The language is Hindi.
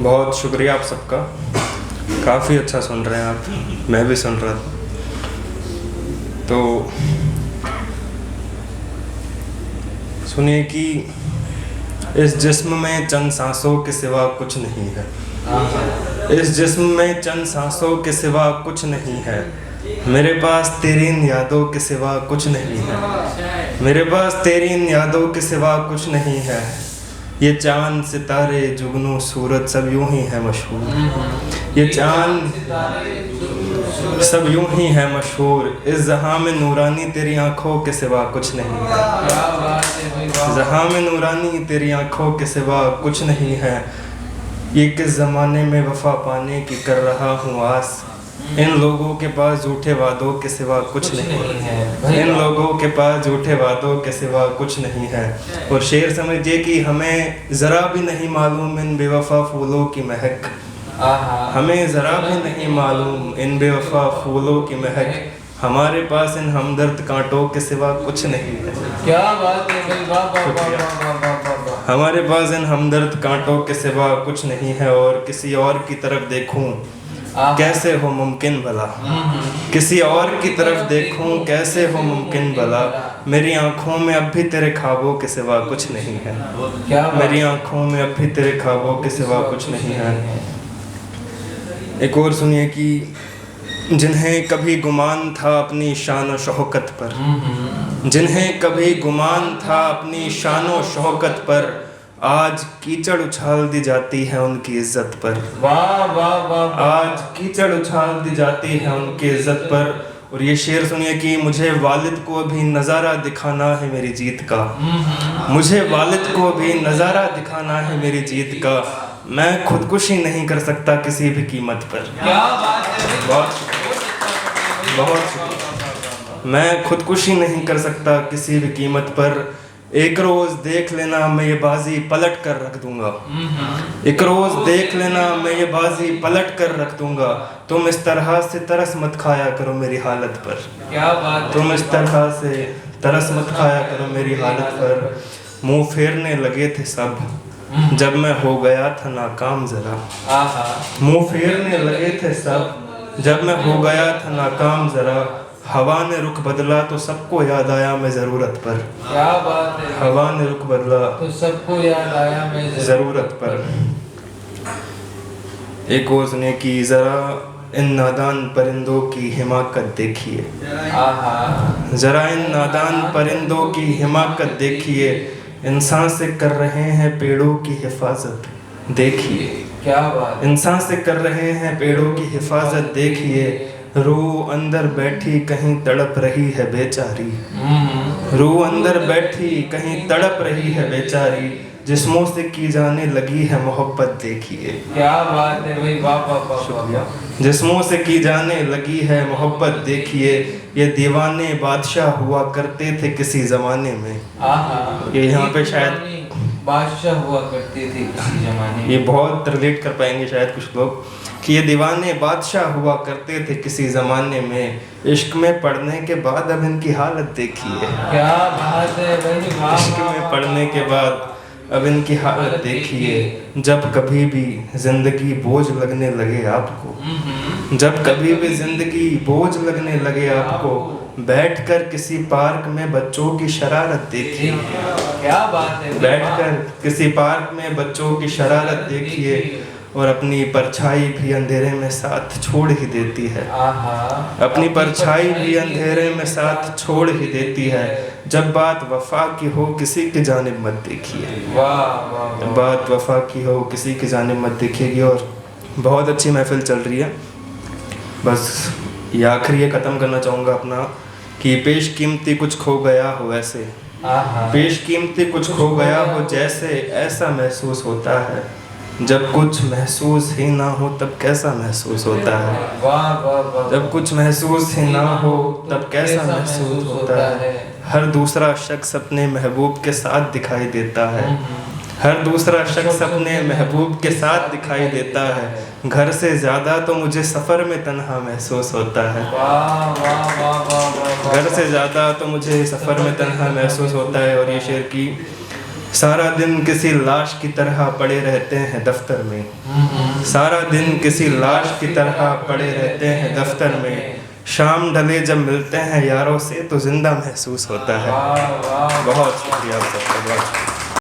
बहुत शुक्रिया आप सबका। काफ़ी अच्छा सुन रहे हैं आप, मैं भी सुन रहा था। तो सुनिए कि इस जिस्म में चंद सांसों के सिवा कुछ नहीं है। इस जिस्म में चंद सांसों के सिवा कुछ नहीं है। मेरे पास तेरी इन यादों के सिवा कुछ नहीं है। मेरे पास तेरी इन यादों के सिवा कुछ नहीं है। ये चांद सितारे जुगनू सूरज सब यूं ही है मशहूर। ये चांद सब यूं ही है मशहूर। इस जहां में नूरानी तेरी आंखों के सिवा कुछ नहीं है। जहां में नूरानी तेरी आंखों के सिवा कुछ नहीं है। ये किस ज़माने में वफ़ा पाने की कर रहा हूँ आस। इन लोगों के पास झूठे वादों के सिवा कुछ नहीं है। इन लोगों के पास झूठे वादों के सिवा कुछ नहीं है। और शेर समझिए कि हमें ज़रा भी नहीं मालूम इन बेवफा फूलों की महक। हमें ज़रा भी नहीं मालूम इन बेवफा फूलों की महक। हमारे पास इन हमदर्द कांटों के सिवा कुछ नहीं है। क्या बात है भाई, वाह वाह वाह वाह वाह वाह वाह। हमारे पास इन हमदर्द कांटों के सिवा कुछ नहीं है। और किसी और की तरफ देखूं कैसे हो मुमकिन भला। किसी और की तरफ देखूं कैसे हो मुमकिन भला। मेरी आंखों में अब भी तेरे ख्वाबों के सिवा कुछ नहीं है। मेरी आंखों में अब भी तेरे ख्वाबों के सिवा कुछ नहीं है। एक और सुनिए कि जिन्हें कभी गुमान था अपनी शान और शौकत पर। जिन्हें कभी गुमान था अपनी शान और शौकत पर। आज कीचड़ उछाल दी जाती है उनकी इज्जत पर। वाह वाह वाह। आज कीचड़ उछाल दी जाती है उनकी इज्जत पर। और ये शेर सुनिए कि मुझे वालिद को भी नज़ारा दिखाना है मेरी जीत का। मुझे वालिद को भी नज़ारा दिखाना है मेरी जीत का। मैं खुदकुशी नहीं कर सकता किसी भी कीमत पर। क्या बात है, बहुत शुक्रिया। मैं खुदकुशी नहीं कर सकता किसी भी कीमत पर। एक रोज़ देख लेना मैं ये बाजी पलट कर रख दूंगा। एक रोज़ देख लेना मैं ये बाजी पलट कर रख दूंगा। तुम इस तरह से तरस मत खाया करो मेरी हालत पर। क्या बात। तुम इस तरह से तरस मत खाया करो मेरी हालत पर। मुंह फेरने लगे थे सब जब मैं हो गया था नाकाम ज़रा। मुंह फेरने लगे थे सब जब मैं हो गया था नाकाम ज़रा। हवा ने रुख बदला तो सबको याद आया मैं ज़रूरत पर। क्या बात है। हवा ने रुख बदला तो सबको याद आया मैं ज़रूरत पर। एक और सुनिए कि ज़रा इन नादान परिंदों की हिमाकत देखिए। ज़रा इन नादान परिंदों की हिमाकत देखिए। इंसान से कर रहे हैं पेड़ों की हिफाजत देखिए। क्या बात। इंसान से कर रहे हैं पेड़ों की हिफाजत देखिए। रूह अंदर बैठी कहीं तड़प रही है बेचारी। रूह अंदर बैठी कहीं तड़प रही है बेचारी। जिस्मों से की जाने लगी है मोहब्बत देखिए। क्या बात है भाई, वाह वाह वाह। शुक्रिया। जिस्मों से की जाने लगी है मोहब्बत देखिए। ये दीवाने बादशाह हुआ करते थे किसी ज़माने में। ये यहाँ पे शायद बादशाह हुआ करते थे किसी ज़माने में। ये बहुत रिलेट कर पाएंगे शायद कुछ लोग कि ये दीवाने बादशाह हुआ करते थे किसी ज़माने में। इश्क में पढ़ने के बाद अब इनकी हालत देखिए। क्या बात है भाई, वाह। इश्क में पढ़ने के बाद अब इनकी हालत देखिए। जब कभी भी ज़िंदगी बोझ लगने लगे आपको। जब कभी भी ज़िंदगी बोझ लगने लगे आपको। बैठकर किसी पार्क में बच्चों की शरारत देखिए। क्या बात है। बैठकर किसी पार्क में बच्चों की शरारत देखिए। और अपनी परछाई भी अंधेरे में साथ छोड़ ही देती है। अपनी परछाई भी अंधेरे में साथ छोड़ ही देती है। जब बात वफा की हो किसी की जानिब मत देखिए। वाह। बात वफा की हो किसी की जानिब मत देखिएगी। और बहुत अच्छी महफिल चल रही है। बस ये आखिरी ये ख़त्म करना चाहूँगा अपना कि पेशकीमती कुछ खो गया हो ऐसे। पेशकीमती कुछ खो गया हो जैसे ऐसा महसूस होता है। जब कुछ महसूस ही ना हो तब कैसा महसूस होता है। वाह वाह। जब कुछ महसूस ही ना हो तब कैसा महसूस होता है। हर दूसरा शख्स अपने महबूब के साथ दिखाई देता है। हर दूसरा शख्स अपने महबूब के साथ दिखाई देता है। घर से ज़्यादा तो मुझे सफ़र में तन्हा महसूस होता है। घर से ज़्यादा तो मुझे सफ़र में तन्हा महसूस होता है। और ये शेर की सारा दिन किसी लाश की तरह पड़े रहते हैं दफ्तर में, सारा दिन किसी लाश की तरह पड़े रहते हैं दफ्तर में। शाम ढले जब मिलते हैं यारों से तो जिंदा महसूस होता है। वाह वाह बहुत शुक्रिया आप सबका।